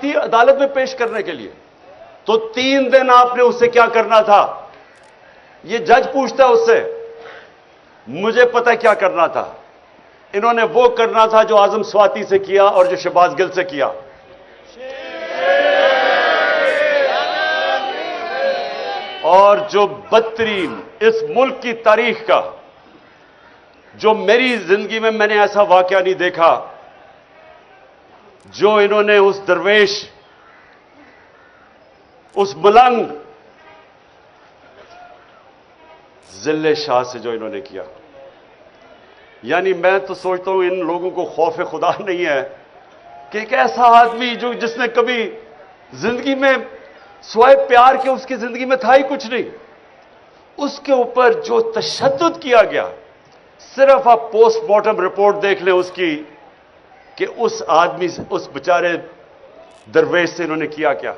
تھی عدالت میں پیش کرنے کے لیے، تو 3 دن آپ نے اس سے کیا کرنا تھا؟ یہ جج پوچھتا ہے اس سے، مجھے پتہ کیا کرنا تھا۔ انہوں نے وہ کرنا تھا جو اعظم سواتی سے کیا اور جو شہباز گل سے کیا۔ اور جو بدترین اس ملک کی تاریخ کا، جو میری زندگی میں نے ایسا واقعہ نہیں دیکھا، جو انہوں نے اس درویش، اس ملنگ ذل شاہ سے جو انہوں نے کیا۔ یعنی میں تو سوچتا ہوں ان لوگوں کو خوف خدا نہیں ہے کہ ایک ایسا آدمی جس نے کبھی زندگی میں سوائے پیار کے اس کی زندگی میں تھا ہی کچھ نہیں، اس کے اوپر جو تشدد کیا گیا۔ صرف آپ پوسٹ مارٹم رپورٹ دیکھ لیں اس کی کہ اس آدمی سے، اس بیچارے درویش سے انہوں نے کیا کیا۔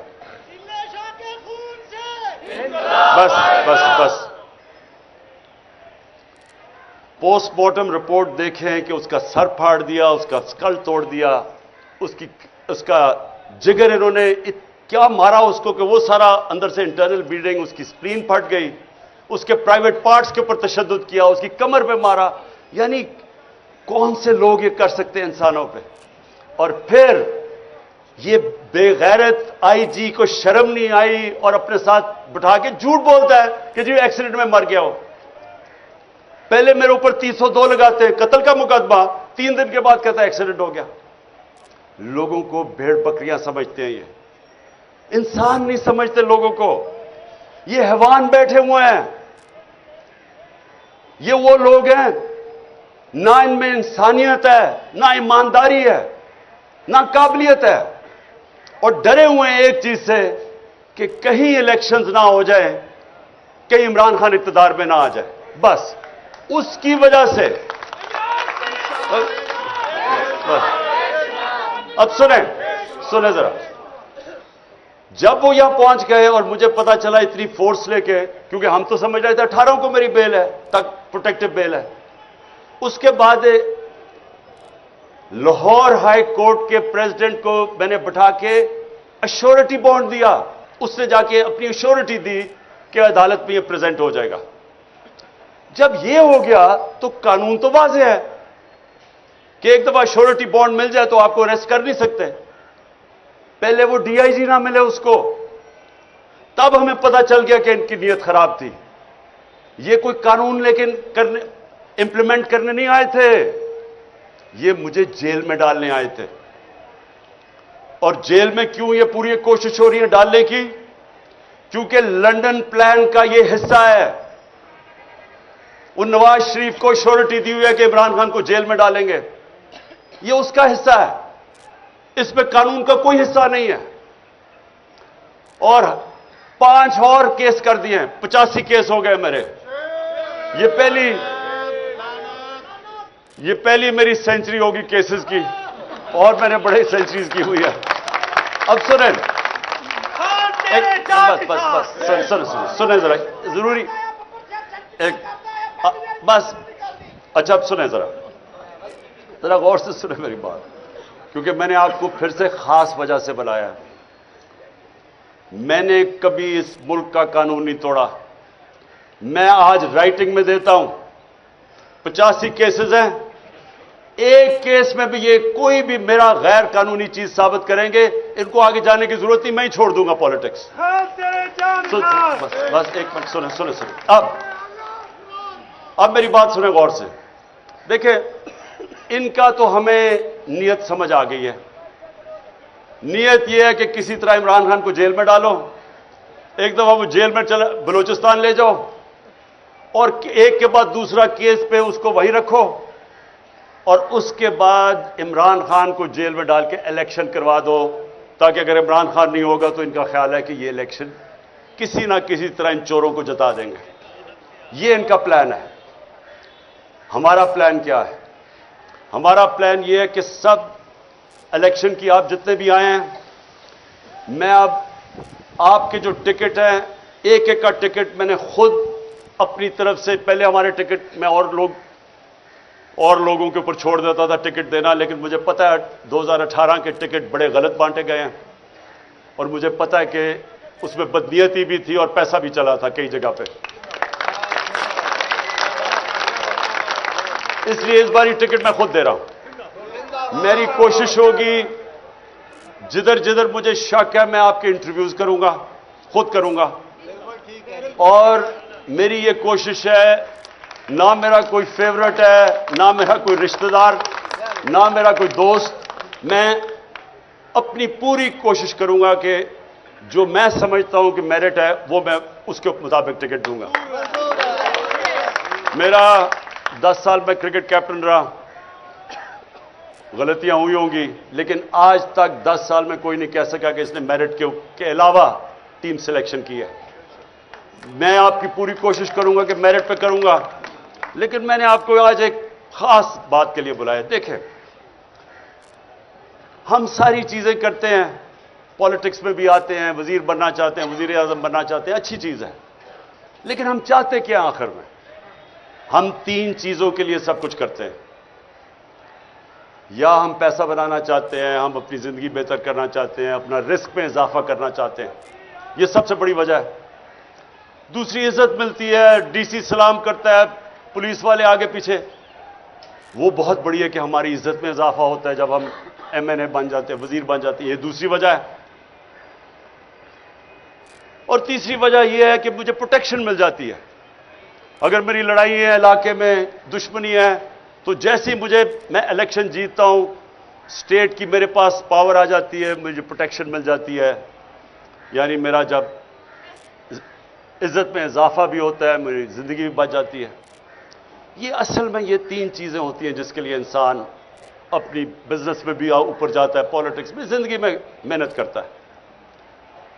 بس بس بس پوسٹ مارٹم رپورٹ دیکھیں کہ اس کا سر پھاڑ دیا، اس کا اسکل توڑ دیا، اس کا جگر انہوں نے کیا مارا اس کو کہ وہ سارا اندر سے انٹرنل بلیڈنگ، اس کی سپلین پھٹ گئی، اس کے پرائیویٹ پارٹس کے اوپر تشدد کیا، اس کی کمر پہ مارا۔ یعنی کون سے لوگ یہ کر سکتے ہیں انسانوں پہ؟ اور پھر یہ بے غیرت آئی جی کو شرم نہیں آئی اور اپنے ساتھ بٹھا کے جھوٹ بولتا ہے کہ جی ایکسیڈنٹ میں مر گیا ہو۔ پہلے میرے اوپر 302 لگاتے ہیں، قتل کا مقدمہ، 3 دن کے بعد کہتا ہے ایکسیڈنٹ ہو گیا۔ لوگوں کو بھیڑ بکریاں سمجھتے ہیں، یہ انسان نہیں سمجھتے لوگوں کو، یہ حیوان بیٹھے ہوئے ہیں۔ یہ وہ لوگ ہیں نہ ان میں انسانیت ہے، نہ ایمانداری ہے، نہ قابلیت ہے، اور ڈرے ہوئے ہیں ایک چیز سے کہ کہیں الیکشنز نہ ہو جائے، کہیں عمران خان اقتدار میں نہ آ جائے۔ بس اس کی وجہ سے اب سنیں ذرا، جب وہ یہاں پہنچ گئے اور مجھے پتا چلا اتنی فورس لے کے، کیونکہ ہم تو سمجھ رہے تھے 18 کو میری بیل ہے، تک پروٹیکٹیو بیل ہے۔ اس کے بعد لاہور ہائی کورٹ کے پریزیڈنٹ کو میں نے بٹھا کے ایشورٹی بانڈ دیا، اس نے جا کے اپنی ایشورٹی دی کہ عدالت میں یہ پریزنٹ ہو جائے گا۔ جب یہ ہو گیا تو قانون تو واضح ہے کہ ایک دفعہ ایشورٹی بانڈ مل جائے تو آپ کو اریسٹ کر نہیں سکتے۔ پہلے وہ ڈی آئی جی نہ ملے اس کو، تب ہمیں پتا چل گیا کہ ان کی نیت خراب تھی۔ یہ کوئی قانون لیکن امپلیمنٹ کرنے نہیں آئے تھے، یہ مجھے جیل میں ڈالنے آئے تھے۔ اور جیل میں کیوں یہ پوری کوشش ہو رہی ہے ڈالنے کی؟ کیونکہ لنڈن پلان کا یہ حصہ ہے۔ وہ نواز شریف کو ایشورٹی دی ہوئی ہے کہ عمران خان کو جیل میں ڈالیں گے، یہ اس کا حصہ ہے، اس میں قانون کا کوئی حصہ نہیں ہے۔ اور 5 اور کیس کر دیے ہیں، 85 کیس ہو گئے میرے۔ یہ پہلی میری سینچری ہوگی کیسز کی، اور میں نے بڑے سینچریز کی ہوئی ہے۔ اب سنیں سنیں ذرا، ضروری بس اچھا اب سنیں ذرا غور سے سنیں میری بات، کیونکہ میں نے آپ کو پھر سے خاص وجہ سے بلایا ہے۔ میں نے کبھی اس ملک کا قانون نہیں توڑا۔ میں آج رائٹنگ میں دیتا ہوں، 85 کیسز ہیں، ایک کیس میں بھی یہ کوئی بھی میرا غیر قانونی چیز ثابت کریں گے، ان کو آگے جانے کی ضرورت نہیں، میں ہی چھوڑ دوں گا پالیٹکس۔ بس ایک منٹ سنیں۔ اب میری بات سنیں غور سے۔ دیکھیں، ان کا تو ہمیں نیت سمجھ آ گئی ہے۔ نیت یہ ہے کہ کسی طرح عمران خان کو جیل میں ڈالو، ایک دفعہ وہ جیل میں چلا بلوچستان لے جاؤ، اور ایک کے بعد دوسرا کیس پہ اس کو وہیں رکھو، اور اس کے بعد عمران خان کو جیل میں ڈال کے الیکشن کروا دو، تاکہ اگر عمران خان نہیں ہوگا تو ان کا خیال ہے کہ یہ الیکشن کسی نہ کسی طرح ان چوروں کو جتا دیں گے۔ یہ ان کا پلان ہے۔ ہمارا پلان کیا ہے؟ ہمارا پلان یہ ہے کہ سب الیکشن کی آپ جتنے بھی آئے ہیں، میں اب آپ کے جو ٹکٹ ہیں، ایک ایک کا ٹکٹ میں نے خود اپنی طرف سے، پہلے ہمارے ٹکٹ میں اور لوگوں کے اوپر چھوڑ دیتا تھا ٹکٹ دینا، لیکن مجھے پتا ہے 2018 کے ٹکٹ بڑے غلط بانٹے گئے ہیں، اور مجھے پتا ہے کہ اس میں بدنیتی بھی تھی اور پیسہ بھی چلا تھا کئی جگہ پہ. اس لیے اس بار یہ ٹکٹ میں خود دے رہا ہوں. میری کوشش ہوگی جدھر جدھر مجھے شک ہے میں آپ کے انٹرویوز کروں گا، خود کروں گا. اور میری یہ کوشش ہے، نہ میرا کوئی فیورٹ ہے، نہ میرا کوئی رشتہ دار، نہ میرا کوئی دوست. میں اپنی پوری کوشش کروں گا کہ جو میں سمجھتا ہوں کہ میرٹ ہے وہ میں اس کے مطابق ٹکٹ دوں گا. میرا 10 سال میں کرکٹ کیپٹن رہا، غلطیاں ہوئی ہوں گی، لیکن آج تک 10 سال میں کوئی نہیں کہہ سکا کہ اس نے میرٹ کے علاوہ ٹیم سلیکشن کی ہے. میں آپ کی پوری کوشش کروں گا کہ میرٹ پہ کروں گا. لیکن میں نے آپ کو آج ایک خاص بات کے لیے بلایا. دیکھیں، ہم ساری چیزیں کرتے ہیں، پالیٹکس میں بھی آتے ہیں، وزیر بننا چاہتے ہیں، وزیر اعظم بننا چاہتے ہیں، اچھی چیز ہے. لیکن ہم چاہتے کیا آخر میں؟ ہم 3 چیزوں کے لیے سب کچھ کرتے ہیں. یا ہم پیسہ بنانا چاہتے ہیں، ہم اپنی زندگی بہتر کرنا چاہتے ہیں، اپنا رزق میں اضافہ کرنا چاہتے ہیں. یہ سب سے بڑی وجہ ہے. دوسری عزت ملتی ہے، ڈی سی سلام کرتا ہے، پولیس والے آگے پیچھے، وہ بہت بڑی ہے کہ ہماری عزت میں اضافہ ہوتا ہے جب ہم ایم این اے بن جاتے ہیں، وزیر بن جاتے ہیں. یہ دوسری وجہ ہے. اور تیسری وجہ یہ ہے کہ مجھے پروٹیکشن مل جاتی ہے. اگر میری لڑائی ہے، علاقے میں دشمنی ہے، تو جیسے میں الیکشن جیتتا ہوں، اسٹیٹ کی میرے پاس پاور آ جاتی ہے، مجھے پروٹیکشن مل جاتی ہے. یعنی میرا جب عزت میں اضافہ بھی ہوتا ہے، میری زندگی بھی بچ جاتی ہے. یہ اصل میں یہ 3 چیزیں ہوتی ہیں جس کے لیے انسان اپنی بزنس میں بھی اوپر جاتا ہے، پالیٹکس میں، زندگی میں محنت کرتا ہے.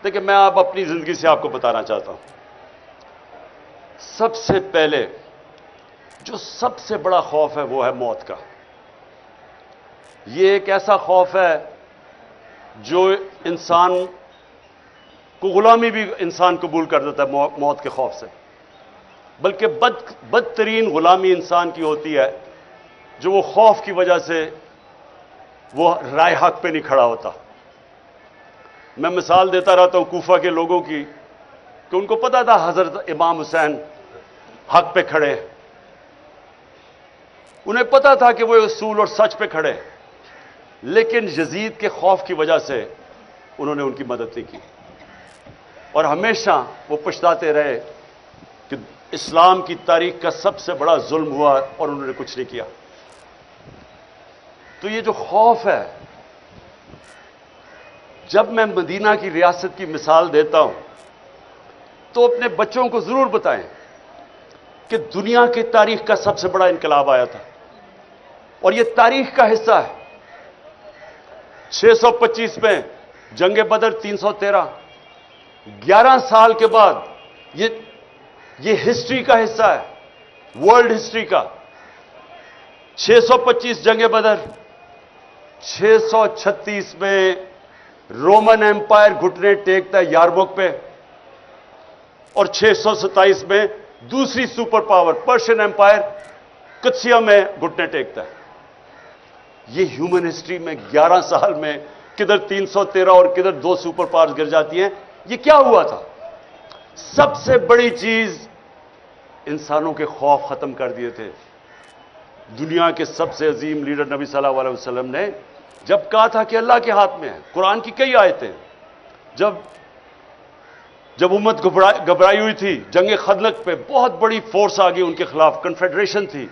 دیکھیں، میں آپ اپنی زندگی سے آپ کو بتانا چاہتا ہوں. سب سے پہلے جو سب سے بڑا خوف ہے وہ ہے موت کا. یہ ایک ایسا خوف ہے جو انسان کو غلامی بھی انسان قبول کر دیتا ہے موت کے خوف سے. بلکہ بدترین غلامی انسان کی ہوتی ہے جو وہ خوف کی وجہ سے وہ رائے حق پہ نہیں کھڑا ہوتا. میں مثال دیتا رہتا ہوں کوفہ کے لوگوں کی کہ ان کو پتا تھا حضرت امام حسین حق پہ کھڑے، انہیں پتا تھا کہ وہ اصول اور سچ پہ کھڑے، لیکن یزید کے خوف کی وجہ سے انہوں نے ان کی مدد نہیں کی. اور ہمیشہ وہ پچھتاتے رہے کہ اسلام کی تاریخ کا سب سے بڑا ظلم ہوا اور انہوں نے کچھ نہیں کیا. تو یہ جو خوف ہے، جب میں مدینہ کی ریاست کی مثال دیتا ہوں تو اپنے بچوں کو ضرور بتائیں کہ دنیا کی تاریخ کا سب سے بڑا انقلاب آیا تھا اور یہ تاریخ کا حصہ ہے. 625 میں جنگ بدر، 313، 11 سال کے بعد یہ ہسٹری کا حصہ ہے، ورلڈ ہسٹری کا. 625 جنگ بدر، 636 میں رومن ایمپائر گھٹنے ٹیکتا ہے یارموک پہ، اور 627 میں دوسری super power Persian empire Qadisiyyah میں گھٹنے ٹیکتا ہے. یہ ہیومن ہسٹری میں 11 سال میں کدھر 313 اور کدھر 2 سپر پاورز گر جاتی ہیں. یہ کیا ہوا تھا؟ سب سے بڑی چیز، انسانوں کے خوف ختم کر دیے تھے. دنیا کے سب سے عظیم لیڈر نبی صلی اللہ علیہ وسلم نے جب کہا تھا کہ اللہ کے ہاتھ میں ہے، قرآن کی کئی آیتیں، جب امت گھبرائی ہوئی تھی جنگ خندق پہ، بہت بڑی فورس آ گئی ان کے خلاف، کنفیڈریشن تھی،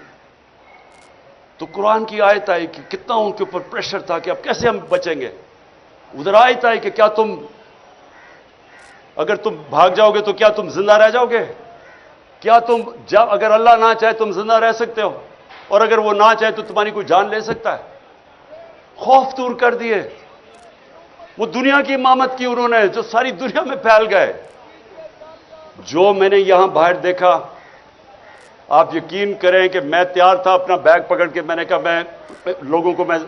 تو قرآن کی آیت آئی کہ کتنا ان کے اوپر پریشر تھا کہ اب کیسے ہم بچیں گے. ادھر آیت آئی کہ اگر تم بھاگ جاؤ گے تو کیا تم زندہ رہ جاؤ گے؟ کیا اگر اللہ نہ چاہے تم زندہ رہ سکتے ہو، اور اگر وہ نہ چاہے تو تمہاری کوئی جان لے سکتا ہے؟ خوف دور کر دیے. وہ دنیا کی امامت کی انہوں نے، جو ساری دنیا میں پھیل گئے. جو میں نے یہاں باہر دیکھا، آپ یقین کریں کہ میں تیار تھا اپنا بیگ پکڑ کے، میں نے کہا میں لوگوں کو میں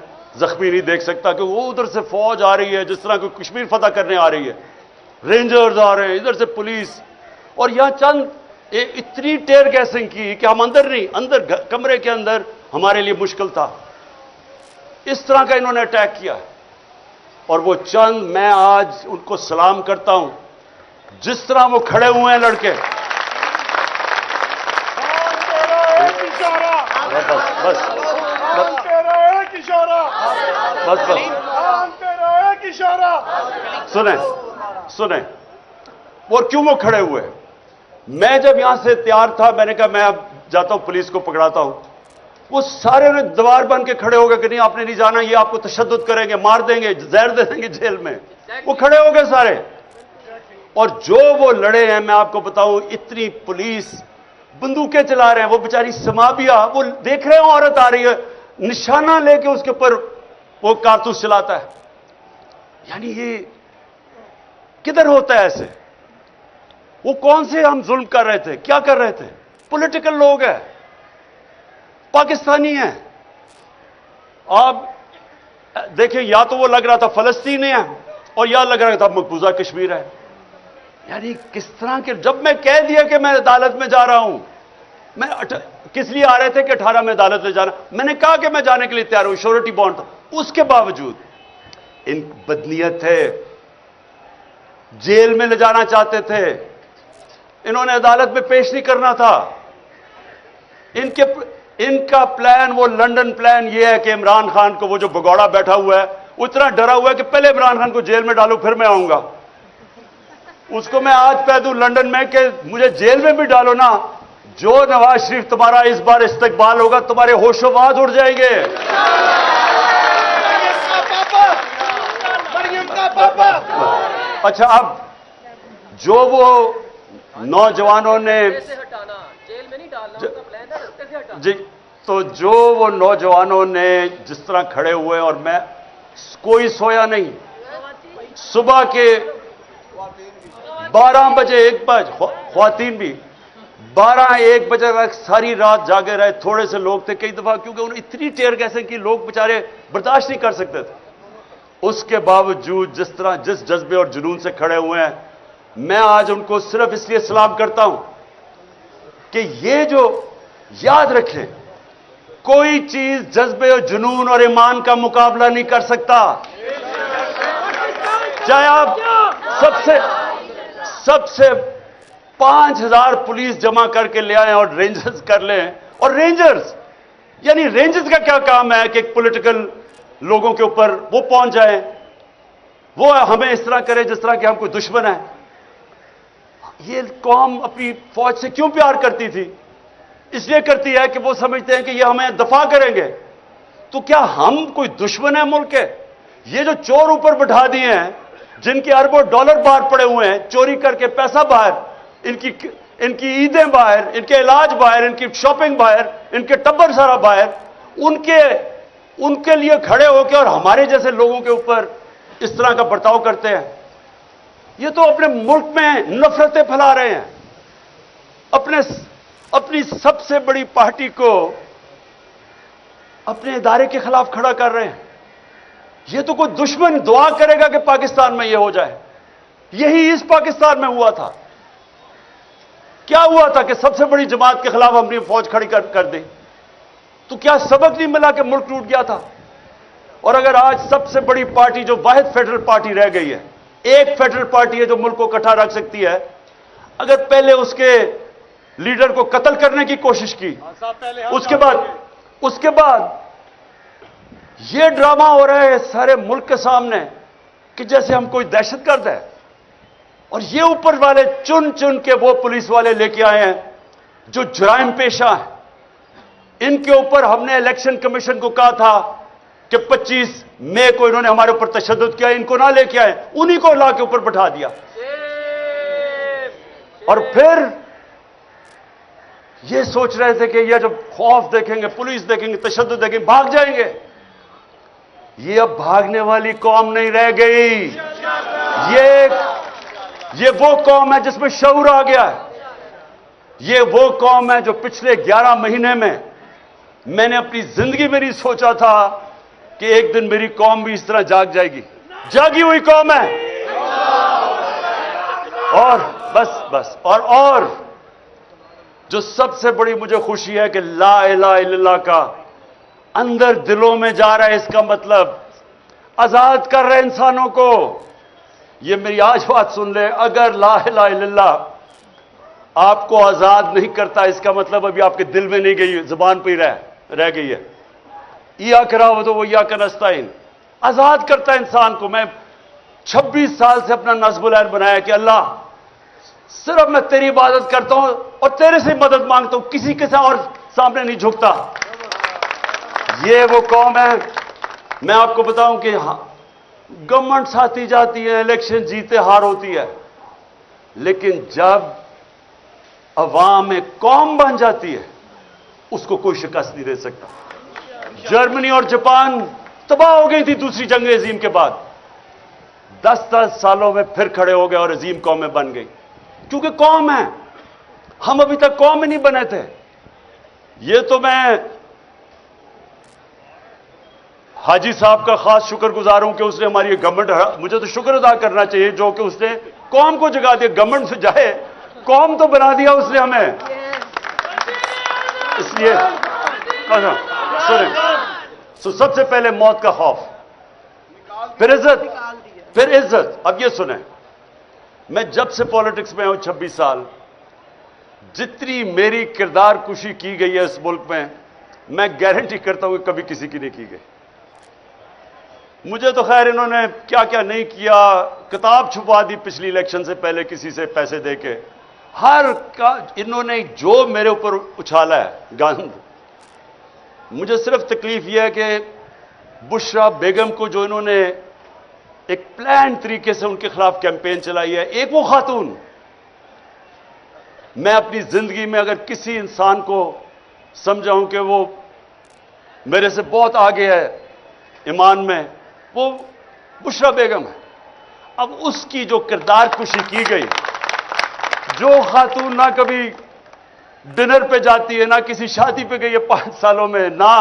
زخمی نہیں دیکھ سکتا کہ وہ ادھر سے فوج آ رہی ہے جس طرح کوئی کشمیر فتح کرنے آ رہی ہے، رینجرز آ رہے ہیں، ادھر سے پولیس، اور یہاں چند اتنی ٹیئر گیسنگ کی کہ ہم اندر کمرے کے اندر ہمارے لیے مشکل تھا. اس طرح کا انہوں نے اٹیک کیا. اور وہ چند میں آج ان کو سلام کرتا ہوں جس طرح وہ کھڑے ہوئے ہیں لڑکے. بس سنیں اور کیوں وہ کھڑے ہوئے. میں جب یہاں سے تیار تھا میں نے کہا میں اب جاتا ہوں پولیس کو پکڑاتا ہوں. وہ سارے انہیں دیوار بن کے کھڑے ہو گئے کہ نہیں آپ نے نہیں جانا, یہ آپ کو تشدد کریں گے, مار دیں گے, زہر دے دیں گے جیل میں. وہ کھڑے ہو گئے سارے. اور جو وہ لڑے ہیں میں آپ کو بتاؤں, اتنی پولیس بندوقیں چلا رہے ہیں, وہ بیچاری سمابیا وہ دیکھ رہے ہیں عورت آ رہی ہے نشانہ لے کے اس کے اوپر وہ کارتوس چلاتا ہے. یعنی یہ کدھر ہوتا ہے ایسے؟ وہ کون سے ہم ظلم کر رہے تھے, کیا کر رہے تھے؟ پولیٹیکل لوگ ہیں, پاکستانی ہیں. آپ دیکھیں یا تو وہ لگ رہا تھا فلسطینی ہے اور یا لگ رہا تھا مقبوضہ کشمیر ہے. یعنی کس طرح کے, جب میں کہہ دیا کہ میں عدالت میں جا رہا ہوں, میں کس لیے آ رہے تھے کہ 18 میں عدالت میں جانا, میں نے کہا کہ میں جانے کے لیے تیار ہوں, شورٹی بانڈ تھا. اس کے باوجود ان بدنیت تھے, جیل میں لے جانا چاہتے تھے, انہوں نے عدالت میں پیش نہیں کرنا تھا. ان کا پلان, وہ لنڈن پلان یہ ہے کہ عمران خان کو, وہ جو بگوڑا بیٹھا ہوا ہے وہ اتنا ڈرا ہوا ہے کہ پہلے عمران خان کو جیل میں ڈالو پھر میں آؤں گا. اس کو میں آج کہہ دوں لنڈن میں کہ مجھے جیل میں بھی ڈالو نا, جو نواز شریف تمہارا اس بار استقبال ہوگا تمہارے ہوش و باز اڑ جائیں گے. اچھا, اب جو وہ نوجوانوں نے جی, تو جو وہ نوجوانوں نے جس طرح کھڑے ہوئے, اور میں کوئی سویا نہیں, صبح کے 12 بجے 1 بجے, خواتین بھی 12-1 بجے تک ساری رات جاگے رہے. تھوڑے سے لوگ تھے کئی دفعہ, کیونکہ انہوں نے اتنی ٹیئر گیسیں کی لوگ بیچارے برداشت نہیں کر سکتے تھے. اس کے باوجود جس طرح جس جذبے اور جنون سے کھڑے ہوئے ہیں, میں آج ان کو صرف اس لیے سلام کرتا ہوں کہ یہ جو یاد رکھیں, کوئی چیز جذبے اور جنون اور ایمان کا مقابلہ نہیں کر سکتا. چاہے آپ سب سے 5000 پولیس جمع کر کے لے آئیں اور رینجرز کر لیں, اور رینجرز یعنی رینجرز کا کیا کام ہے کہ ایک پولیٹیکل لوگوں کے اوپر وہ پہنچ جائیں, وہ ہمیں اس طرح کرے جس طرح کہ ہم کوئی دشمن ہے. یہ قوم اپنی فوج سے کیوں پیار کرتی تھی؟ اس لیے کرتی ہے کہ وہ سمجھتے ہیں کہ یہ ہمیں دفاع کریں گے. تو کیا ہم کوئی دشمن ہے ملک کے؟ یہ جو چور اوپر بٹھا دیے ہیں, جن کے اربوں ڈالر باہر پڑے ہوئے ہیں, چوری کر کے پیسہ باہر, ان کی عیدیں باہر, ان کے علاج باہر, ان کی شاپنگ باہر, ان کے ٹبر سارا باہر, ان کے لیے کھڑے ہو کے اور ہمارے جیسے لوگوں کے اوپر اس طرح کا برتاؤ کرتے ہیں. یہ تو اپنے ملک میں نفرتیں پھیلا رہے ہیں, اپنی سب سے بڑی پارٹی کو اپنے ادارے کے خلاف کھڑا کر رہے ہیں. یہ تو کوئی دشمن دعا کرے گا کہ پاکستان میں یہ ہو جائے. یہی اس پاکستان میں ہوا تھا. کیا ہوا تھا کہ سب سے بڑی جماعت کے خلاف ہم نے فوج کھڑی کر دی. تو کیا سبق نہیں ملا کہ ملک ٹوٹ گیا تھا؟ اور اگر آج سب سے بڑی پارٹی جو واحد فیڈرل پارٹی رہ گئی ہے, ایک فیڈرل پارٹی ہے جو ملک کو اکٹھا رکھ سکتی ہے, اگر پہلے اس کے لیڈر کو قتل کرنے کی کوشش کی, اس کے بعد یہ ڈرامہ ہو رہا ہے سارے ملک کے سامنے کہ جیسے ہم کوئی دہشت گرد ہے, اور یہ اوپر والے چن کے وہ پولیس والے لے کے آئے ہیں جو جرائم پیشہ ہیں. ان کے اوپر ہم نے الیکشن کمیشن کو کہا تھا کہ 25 مئی کو انہوں نے ہمارے اوپر تشدد کیا, ان کو نہ لے کے آئے, انہی کو لا کے اوپر بٹھا دیا. اور پھر یہ سوچ رہے تھے کہ یہ جب خوف دیکھیں گے, پولیس دیکھیں گے, تشدد دیکھیں گے, بھاگ جائیں گے. یہ اب بھاگنے والی قوم نہیں رہ گئی. یہ وہ قوم ہے جس میں شعور آ گیا ہے. یہ وہ قوم ہے جو پچھلے 11 مہینے میں نے اپنی زندگی میں نہیں سوچا تھا کہ ایک دن میری قوم بھی اس طرح جاگ جائے گی. جاگی ہوئی قوم ہے. اور بس اور جو سب سے بڑی مجھے خوشی ہے کہ لا الہ الا اللہ کا اندر دلوں میں جا رہا ہے. اس کا مطلب آزاد کر رہے انسانوں کو. یہ میری آج بات سن لیں, اگر لا الہ الا اللہ آپ کو آزاد نہیں کرتا, اس کا مطلب ابھی آپ کے دل میں نہیں گئی, زبان پہ ہی رہ گئی ہے. ایاک نعبد و ایاک نستعین آزاد کرتا ہے انسان کو. میں 26 سال سے اپنا نصب العین بنایا کہ اللہ صرف میں تیری عبادت کرتا ہوں اور تیرے سے مدد مانگتا ہوں, کسی کے اور سامنے نہیں جھکتا. یہ وہ قوم ہے. میں آپ کو بتاؤں کہ گورنمنٹ آتی جاتی ہے, الیکشن جیتے ہار ہوتی ہے, لیکن جب عوام ایک قوم بن جاتی ہے اس کو کوئی شکست نہیں دے سکتا. جرمنی اور جاپان تباہ ہو گئی تھی دوسری جنگ عظیم کے بعد, 10 سالوں میں پھر کھڑے ہو گئے اور عظیم قومیں بن گئی, کیونکہ قوم ہے. ہم ابھی تک قوم ہی نہیں بنے تھے. یہ تو میں حاجی صاحب کا خاص شکر گزار ہوں کہ اس نے ہماری گورنمنٹ, مجھے تو شکر ادا کرنا چاہیے جو کہ اس نے قوم کو جگا دیا. گورنمنٹ سے جائے, قوم تو بنا دیا اس نے ہمیں. اس لیے سب سے پہلے موت کا خوف, پھر عزت, پھر عزت. اب یہ سنیں, میں جب سے پالیٹکس میں ہوں 26 سال, جتنی میری کردار کشی کی گئی ہے اس ملک میں گارنٹی کرتا ہوں کہ کبھی کسی کی نہیں کی گئی. مجھے تو خیر انہوں نے کیا کیا نہیں کیا, کتاب چھپا دی پچھلی الیکشن سے پہلے کسی سے پیسے دے کے, انہوں نے جو میرے اوپر اچھالا ہے گند. مجھے صرف تکلیف یہ ہے کہ بشرا بیگم کو جو انہوں نے ایک پلان طریقے سے ان کے خلاف کیمپین چلائی ہے, ایک وہ خاتون. میں اپنی زندگی میں اگر کسی انسان کو سمجھا ہوں کہ وہ میرے سے بہت آگے ہے ایمان میں, وہ بشرا بیگم ہے. اب اس کی جو کردار کشی کی گئی, جو خاتون نہ کبھی ڈنر پہ جاتی ہے, نہ کسی شادی پہ گئی ہے 5 سالوں میں, نہ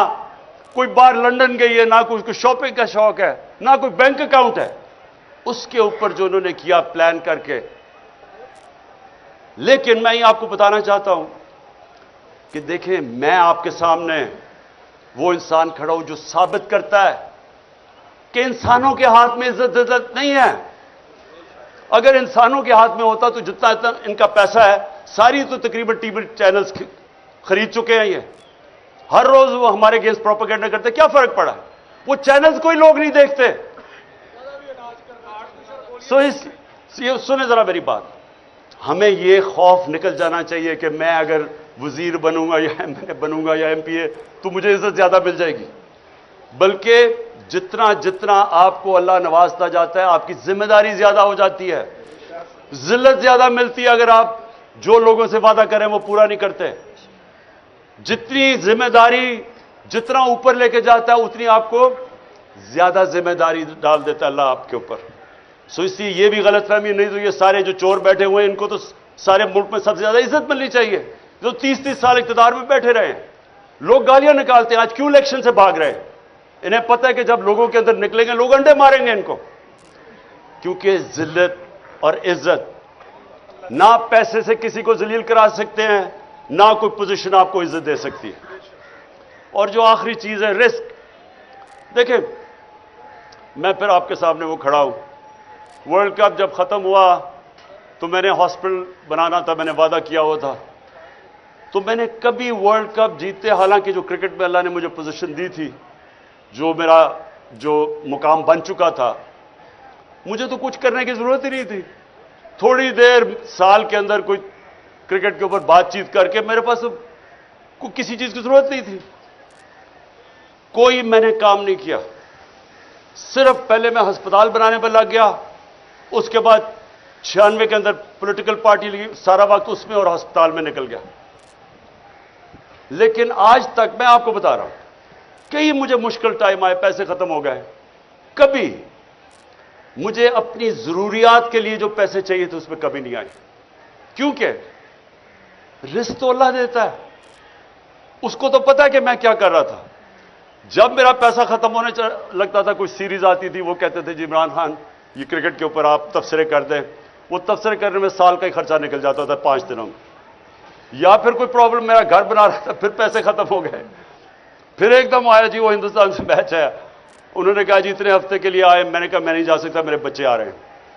کوئی بار لندن گئی ہے, نہ کوئی شاپنگ کا شوق ہے, نہ کوئی بینک اکاؤنٹ ہے, اس کے اوپر جو انہوں نے کیا پلان کر کے. لیکن میں یہ آپ کو بتانا چاہتا ہوں کہ دیکھیں, میں آپ کے سامنے وہ انسان کھڑا ہوں جو ثابت کرتا ہے کہ انسانوں کے ہاتھ میں عزت نہیں ہے. اگر انسانوں کے ہاتھ میں ہوتا تو جتنا ان کا پیسہ ہے ساری تو تقریباً ٹی وی چینلز خرید چکے ہیں. یہ ہر روز وہ ہمارے اگینسٹ پروپیگنڈا کرتے, کیا فرق پڑا؟ وہ چینلز کوئی لوگ نہیں دیکھتے. سنیں ذرا میری بات, ہمیں یہ خوف نکل جانا چاہیے کہ میں اگر وزیر بنوں گا یا ایم ایل اے بنوں گا یا ایم پی اے تو مجھے عزت زیادہ مل جائے گی. بلکہ جتنا آپ کو اللہ نوازتا جاتا ہے آپ کی ذمہ داری زیادہ ہو جاتی ہے, ذلت زیادہ ملتی ہے اگر آپ جو لوگوں سے وعدہ کریں وہ پورا نہیں کرتے. جتنی ذمہ داری جتنا اوپر لے کے جاتا ہے اتنی آپ کو زیادہ ذمہ داری ڈال دیتا ہے اللہ آپ کے اوپر. اس لیے یہ بھی غلط فہمی نہیں تو یہ سارے جو چور بیٹھے ہوئے ہیں ان کو تو سارے ملک میں سب سے زیادہ عزت ملنی چاہیے, جو 30 سال اقتدار میں بیٹھے رہے ہیں. لوگ گالیاں نکالتے ہیں آج کیوں الیکشن سے بھاگ رہے ہیں, انہیں پتہ ہے کہ جب لوگوں کے اندر نکلیں گے لوگ انڈے ماریں گے ان کو. کیونکہ ذلت اور عزت نہ پیسے سے کسی کو ذلیل کرا سکتے ہیں, نہ کوئی پوزیشن آپ کو عزت دے سکتی ہے. اور جو آخری چیز ہے رسک. دیکھیں میں پھر آپ کے سامنے وہ کھڑا ہوں, ورلڈ کپ جب ختم ہوا تو میں نے ہاسپٹل بنانا تھا, میں نے وعدہ کیا ہوا تھا. تو میں نے کبھی ورلڈ کپ جیتے, حالانکہ جو کرکٹ میں اللہ نے مجھے پوزیشن دی تھی, جو میرا جو مقام بن چکا تھا, مجھے تو کچھ کرنے کی ضرورت ہی نہیں تھی. تھوڑی دیر سال کے اندر کوئی کرکٹ کے اوپر بات چیت کر کے میرے پاس کسی چیز کی ضرورت نہیں تھی. کوئی میں نے کام نہیں کیا, صرف پہلے میں ہسپتال بنانے پر لگ گیا, اس کے بعد 96 کے اندر پولیٹیکل پارٹی لگی, سارا وقت اس میں اور ہسپتال میں نکل گیا. لیکن آج تک میں آپ کو بتا رہا ہوں کئی مجھے مشکل ٹائم آئے, پیسے ختم ہو گئے, کبھی مجھے اپنی ضروریات کے لیے جو پیسے چاہیے تھے اس میں کبھی نہیں آئے. کیونکہ رزق تو اللہ دیتا ہے, اس کو تو پتا ہے کہ میں کیا کر رہا تھا. جب میرا پیسہ ختم ہونے لگتا تھا, کوئی سیریز آتی تھی, وہ کہتے تھے جی عمران خان یہ کرکٹ کے اوپر آپ تبصرے کر دیں, وہ تبصرے کرنے میں سال کا ہی خرچہ نکل جاتا تھا 5 دنوں میں. یا پھر کوئی پرابلم, میرا گھر بنا رہا تھا, پھر پیسے ختم ہو گئے, پھر ایک دم آیا جی وہ ہندوستان سے میچ ہے, انہوں نے کہا جی اتنے ہفتے کے لیے آئے. میں نے کہا میں نہیں جا سکتا, میرے بچے آ رہے ہیں.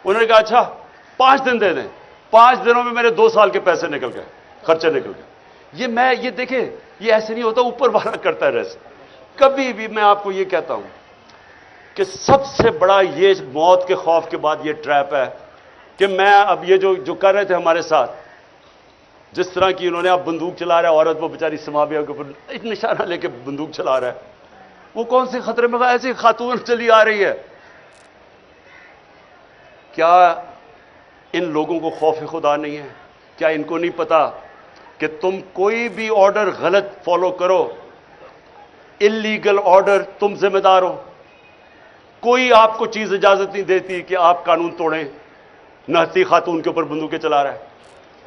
انہوں نے کہا اچھا 5 دن دے دیں. 5 دنوں میں میرے 2 سال کے پیسے نکل گئے, خرچے نکل گئے. یہ دیکھیں, یہ ایسے نہیں ہوتا, اوپر والا کرتا ہے رزق. کبھی بھی میں آپ کو یہ کہتا ہوں کہ سب سے بڑا یہ موت کے خوف کے بعد یہ ٹریپ ہے کہ میں اب یہ جو کر رہے تھے ہمارے ساتھ, جس طرح کی انہوں نے اب بندوق چلا رہا ہے, عورت وہ بیچاری سمابیہ کے اوپر ایک نشانہ لے کے بندوق چلا رہا ہے, وہ کون سے خطرے میں, ایسی خاتون چلی آ رہی ہے. کیا ان لوگوں کو خوف خدا نہیں ہے؟ کیا ان کو نہیں پتا کہ تم کوئی بھی آرڈر غلط فالو کرو, انلیگل آرڈر, تم ذمہ دار ہو. کوئی آپ کو چیز اجازت نہیں دیتی کہ آپ قانون توڑیں. نہتی خاتون کے اوپر بندوقیں چلا رہا ہے,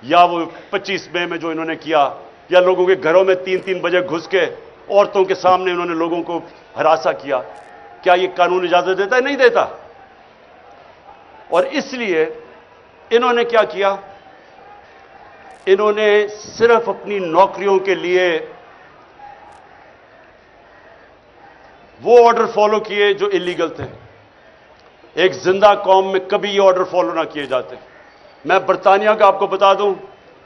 یا وہ 25 مئی میں جو انہوں نے کیا, یا لوگوں کے گھروں میں 3 بجے گھس کے عورتوں کے سامنے انہوں نے لوگوں کو ہراساں کیا. کیا یہ قانون اجازت دیتا ہے؟ نہیں دیتا. اور اس لیے انہوں نے کیا کیا, انہوں نے صرف اپنی نوکریوں کے لیے وہ آرڈر فالو کیے جو انلیگل تھے. ایک زندہ قوم میں کبھی یہ آرڈر فالو نہ کیے جاتے. میں برطانیہ کا آپ کو بتا دوں,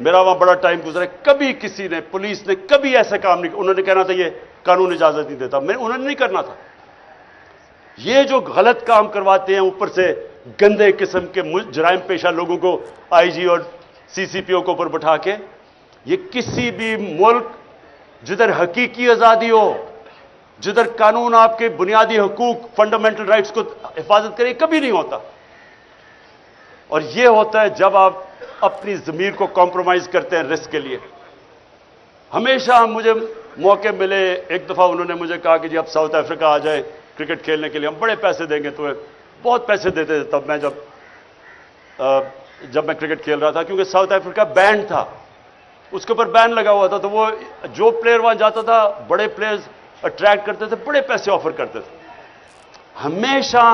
میرا وہاں بڑا ٹائم گزرا ہے, کبھی کسی نے, پولیس نے کبھی ایسا کام نہیں. انہوں نے کہنا تھا یہ قانون اجازت نہیں دیتا, انہوں نے نہیں کرنا تھا. یہ جو غلط کام کرواتے ہیں, اوپر سے گندے قسم کے جرائم پیشہ لوگوں کو آئی جی اور سی سی پی او کو اوپر بٹھا کے, یہ کسی بھی ملک جدھر حقیقی آزادی ہو, جدھر قانون آپ کے بنیادی حقوق, فنڈامنٹل رائٹس کو حفاظت کرے, کبھی نہیں ہوتا. اور یہ ہوتا ہے جب آپ اپنی ضمیر کو کمپرومائز کرتے ہیں رسک کے لیے. ہمیشہ مجھے موقع ملے, ایک دفعہ انہوں نے مجھے کہا کہ جی آپ ساؤتھ افریقہ آ جائیں کرکٹ کھیلنے کے لیے, ہم بڑے پیسے دیں گے تمہیں. بہت پیسے دیتے تھے تب میں جب میں کرکٹ کھیل رہا تھا, کیونکہ ساؤتھ افریقہ بین تھا, اس کے اوپر بین لگا ہوا تھا. تو وہ جو پلیئر وہاں جاتا تھا, بڑے پلیئرز اٹریکٹ کرتے تھے, بڑے پیسے آفر کرتے تھے. ہمیشہ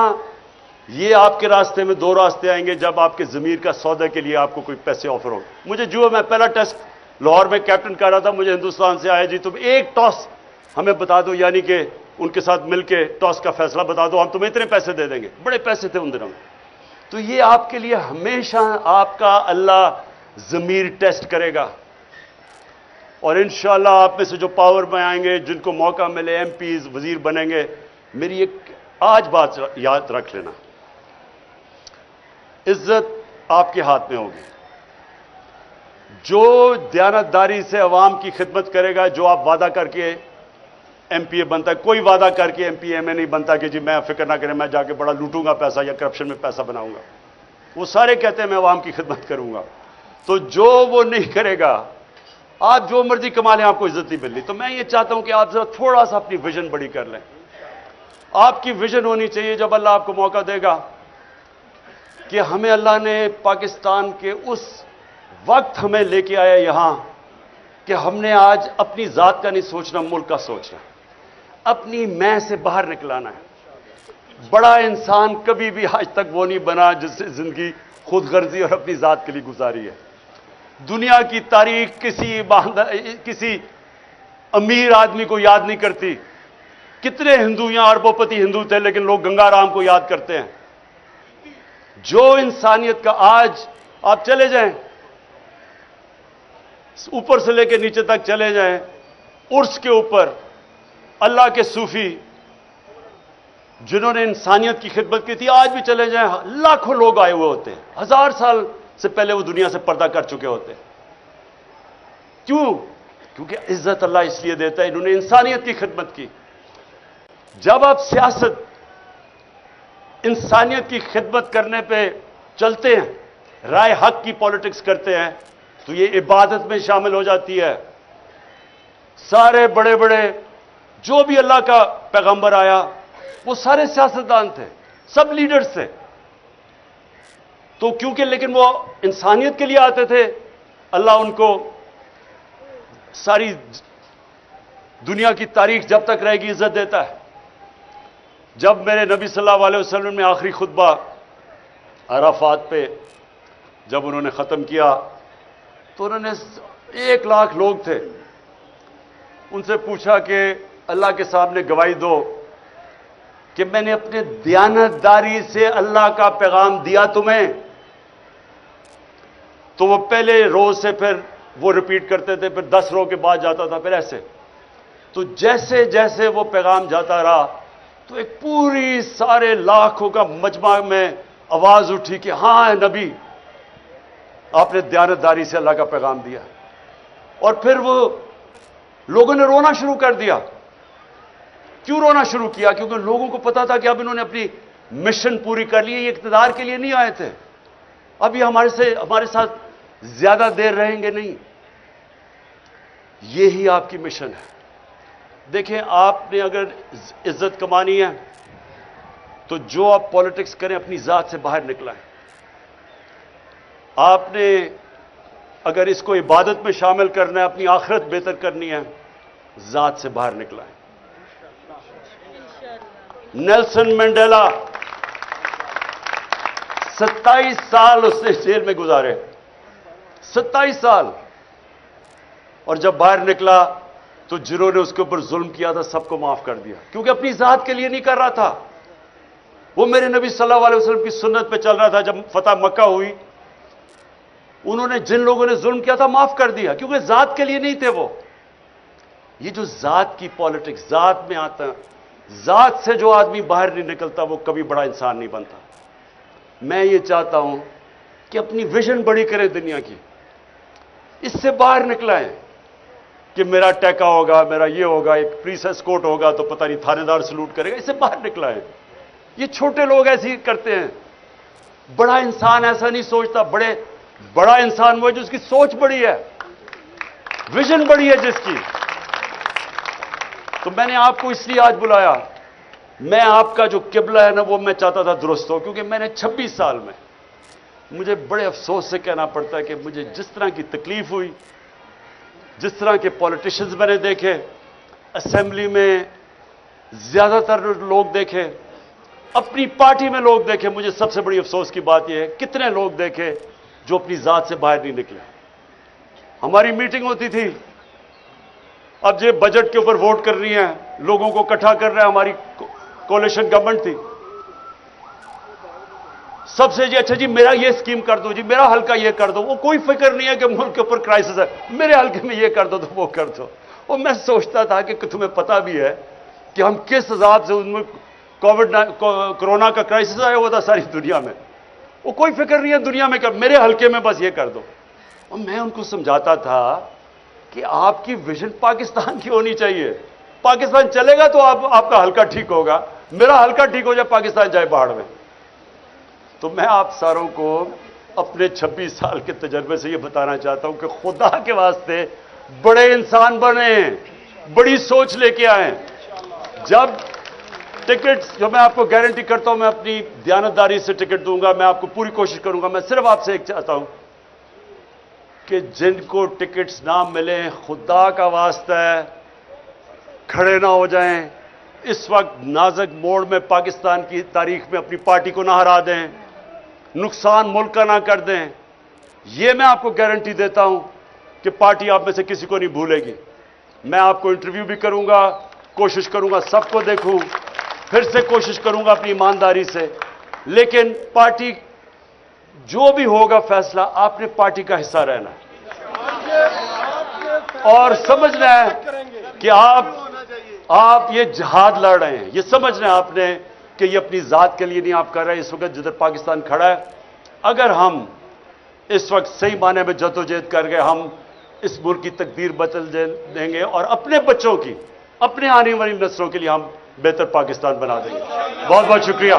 یہ آپ کے راستے میں 2 راستے آئیں گے جب آپ کے ضمیر کا سودا کے لیے آپ کو کوئی پیسے آفر ہو. مجھے جو میں پہلا ٹیسٹ لاہور میں کیپٹن کر رہا تھا, مجھے ہندوستان سے آیا جی تم ایک ٹاس ہمیں بتا دو, یعنی کہ ان کے ساتھ مل کے ٹاس کا فیصلہ بتا دو, ہم تمہیں اتنے پیسے دے دیں گے. بڑے پیسے تھے ان دنوں میں. تو یہ آپ کے لیے ہمیشہ آپ کا اللہ ضمیر ٹیسٹ کرے گا. اور انشاءاللہ آپ میں سے جو پاور میں آئیں گے, جن کو موقع ملے, ایم پیز, وزیر بنیں گے, میری ایک آج بات یاد رکھ لینا, عزت آپ کے ہاتھ میں ہوگی. جو دیانتداری سے عوام کی خدمت کرے گا, جو آپ وعدہ کر کے ایم پی اے بنتا ہے, کوئی وعدہ کر کے ایم پی اے میں نہیں بنتا کہ جی میں فکر نہ کریں میں جا کے بڑا لوٹوں گا پیسہ یا کرپشن میں پیسہ بناؤں گا. وہ سارے کہتے ہیں میں عوام کی خدمت کروں گا. تو جو وہ نہیں کرے گا, آپ جو مرضی کما لیں, آپ کو عزت نہیں ملنی. تو میں یہ چاہتا ہوں کہ آپ ذرا تھوڑا سا اپنی ویژن بڑی کر لیں. آپ کی ویژن ہونی چاہیے جب اللہ آپ کو موقع دے گا کہ ہمیں اللہ نے پاکستان کے اس وقت ہمیں لے کے آیا یہاں کہ ہم نے آج اپنی ذات کا نہیں سوچنا, ملک کا سوچنا, اپنی میں سے باہر نکلانا ہے. بڑا انسان کبھی بھی آج تک وہ نہیں بنا جس سے زندگی خود غرضی اور اپنی ذات کے لیے گزاری ہے. دنیا کی تاریخ کسی امیر آدمی کو یاد نہیں کرتی. کتنے ہندو یہاں اربوں پتی ہندو تھے, لیکن لوگ گنگا رام کو یاد کرتے ہیں. جو انسانیت کا, آج آپ چلے جائیں اوپر سے لے کے نیچے تک چلے جائیں, عرس کے اوپر اللہ کے صوفی جنہوں نے انسانیت کی خدمت کی تھی, آج بھی چلے جائیں لاکھوں لوگ آئے ہوئے ہوتے ہیں. 1000 سال سے پہلے وہ دنیا سے پردہ کر چکے ہوتے. کیوں؟ کیونکہ عزت اللہ اس لیے دیتا ہے, انہوں نے انسانیت کی خدمت کی. جب آپ سیاست انسانیت کی خدمت کرنے پہ چلتے ہیں, رائے حق کی پالیٹکس کرتے ہیں, تو یہ عبادت میں شامل ہو جاتی ہے. سارے بڑے بڑے جو بھی اللہ کا پیغمبر آیا وہ سارے سیاستدان تھے, سب لیڈرز تھے. تو کیونکہ لیکن وہ انسانیت کے لیے آتے تھے, اللہ ان کو ساری دنیا کی تاریخ جب تک رہے گی عزت دیتا ہے. جب میرے نبی صلی اللہ علیہ وسلم نے آخری خطبہ عرفات پہ جب انہوں نے ختم کیا, تو انہوں نے 1 لاکھ لوگ تھے, ان سے پوچھا کہ اللہ کے سامنے گواہی دو کہ میں نے اپنے دیانتداری سے اللہ کا پیغام دیا تمہیں، تو وہ پہلے روز سے پھر وہ ریپیٹ کرتے تھے، پھر 10 رو کے بعد جاتا تھا، پھر ایسے. تو جیسے جیسے وہ پیغام جاتا رہا تو ایک پوری سارے لاکھوں کا مجمع میں آواز اٹھی کہ ہاں نبی، آپ نے دیانتداری سے اللہ کا پیغام دیا. اور پھر وہ لوگوں نے رونا شروع کر دیا. کیوں رونا شروع کیا؟ کیونکہ لوگوں کو پتا تھا کہ اب انہوں نے اپنی مشن پوری کر لی. یہ اقتدار کے لیے نہیں آئے تھے، اب یہ ہمارے ساتھ زیادہ دیر رہیں گے نہیں. یہی آپ کی مشن ہے. دیکھیں، آپ نے اگر عزت کمانی ہے تو جو آپ پالیٹکس کریں اپنی ذات سے باہر نکلائیں. آپ نے اگر اس کو عبادت میں شامل کرنا ہے، اپنی آخرت بہتر کرنی ہے، ذات سے باہر نکلائیں. نیلسن منڈیلا 27 سال اس نے جیل میں گزارے، 27 سال. اور جب باہر نکلا تو جنہوں نے اس کے اوپر ظلم کیا تھا سب کو معاف کر دیا، کیونکہ اپنی ذات کے لیے نہیں کر رہا تھا. وہ میرے نبی صلی اللہ علیہ وسلم کی سنت پہ چل رہا تھا. جب فتح مکہ ہوئی، انہوں نے جن لوگوں نے ظلم کیا تھا معاف کر دیا، کیونکہ ذات کے لیے نہیں تھے وہ. یہ جو ذات کی پالیٹکس، ذات میں آتا ہے، ذات سے جو آدمی باہر نہیں نکلتا وہ کبھی بڑا انسان نہیں بنتا. میں یہ چاہتا ہوں کہ اپنی ویژن بڑی کریں دنیا کی، اس سے باہر نکلائیں کہ میرا ٹیکا ہوگا، میرا یہ ہوگا، ایک پریسس کوٹ ہوگا تو پتہ نہیں تھانے دار سلوٹ کرے گا. اس سے باہر نکلائیں. یہ چھوٹے لوگ ایسے ہی کرتے ہیں. بڑا انسان ایسا نہیں سوچتا. بڑا انسان وہ ہے جس کی سوچ بڑی ہے، ویژن بڑی ہے جس کی. تو میں نے آپ کو اس لیے آج بلایا. میں آپ کا جو قبلہ ہے نا وہ میں چاہتا تھا درست ہو، کیونکہ میں نے 26 سال میں، مجھے بڑے افسوس سے کہنا پڑتا ہے کہ مجھے جس طرح کی تکلیف ہوئی، جس طرح کے پولیٹیشنز میں نے دیکھے، اسمبلی میں زیادہ تر لوگ دیکھے، اپنی پارٹی میں لوگ دیکھے، مجھے سب سے بڑی افسوس کی بات یہ ہے کتنے لوگ دیکھے جو اپنی ذات سے باہر نہیں نکلے. ہماری میٹنگ ہوتی تھی، اب یہ بجٹ کے اوپر ووٹ کر رہی ہیں، لوگوں کو اکٹھا کر رہے ہیں. ہماری کولیشن گورنمنٹ تھی. سب سے جی اچھا جی میرا یہ اسکیم کر دو، جی میرا حلقہ یہ کر دو. وہ کوئی فکر نہیں ہے کہ ملک کے اوپر کرائسس ہے، میرے حلقے میں یہ کر دو تو وہ کر دو. اور میں سوچتا تھا کہ تمہیں پتہ بھی ہے کہ ہم کس عذاب سے ان میں کورونا کا کرائسس آیا ہوا تھا ساری دنیا میں. وہ کوئی فکر نہیں ہے دنیا میں کہ میرے حلقے میں بس یہ کر دو. اور میں ان کو سمجھاتا تھا کہ آپ کی ویژن پاکستان کی ہونی چاہیے. پاکستان چلے گا تو آپ کا حلقہ ٹھیک ہوگا. میرا حلقہ ٹھیک ہو جائے پاکستان جائے باڑ میں. تو میں آپ ساروں کو اپنے 26 سال کے تجربے سے یہ بتانا چاہتا ہوں کہ خدا کے واسطے بڑے انسان بنیں، بڑی سوچ لے کے آئیں. جب ٹکٹ، جو میں آپ کو گارنٹی کرتا ہوں میں اپنی دیانتداری سے ٹکٹ دوں گا، میں آپ کو پوری کوشش کروں گا. میں صرف آپ سے ایک چاہتا ہوں کہ جن کو ٹکٹس نہ ملیں، خدا کا واسطہ ہے کھڑے نہ ہو جائیں. اس وقت نازک موڑ میں پاکستان کی تاریخ میں اپنی پارٹی کو نہ ہرا دیں، نقصان ملک کا نہ کر دیں. یہ میں آپ کو گارنٹی دیتا ہوں کہ پارٹی آپ میں سے کسی کو نہیں بھولے گی. میں آپ کو انٹرویو بھی کروں گا، کوشش کروں گا سب کو دیکھوں، پھر سے کوشش کروں گا اپنی ایمانداری سے. لیکن پارٹی جو بھی ہوگا فیصلہ، آپ نے پارٹی کا حصہ رہنا ہے اور سمجھنا ہے کہ آپ یہ جہاد لڑ رہے ہیں. یہ سمجھنا ہے آپ نے کہ یہ اپنی ذات کے لیے نہیں آپ کر رہے. اس وقت جدھر پاکستان کھڑا ہے، اگر ہم اس وقت صحیح معنی میں جدوجہد کر گئے، ہم اس ملک کی تقدیر بدل دیں گے اور اپنے بچوں کی، اپنے آنے والی نسلوں کے لیے ہم بہتر پاکستان بنا دیں گے. بہت بہت شکریہ.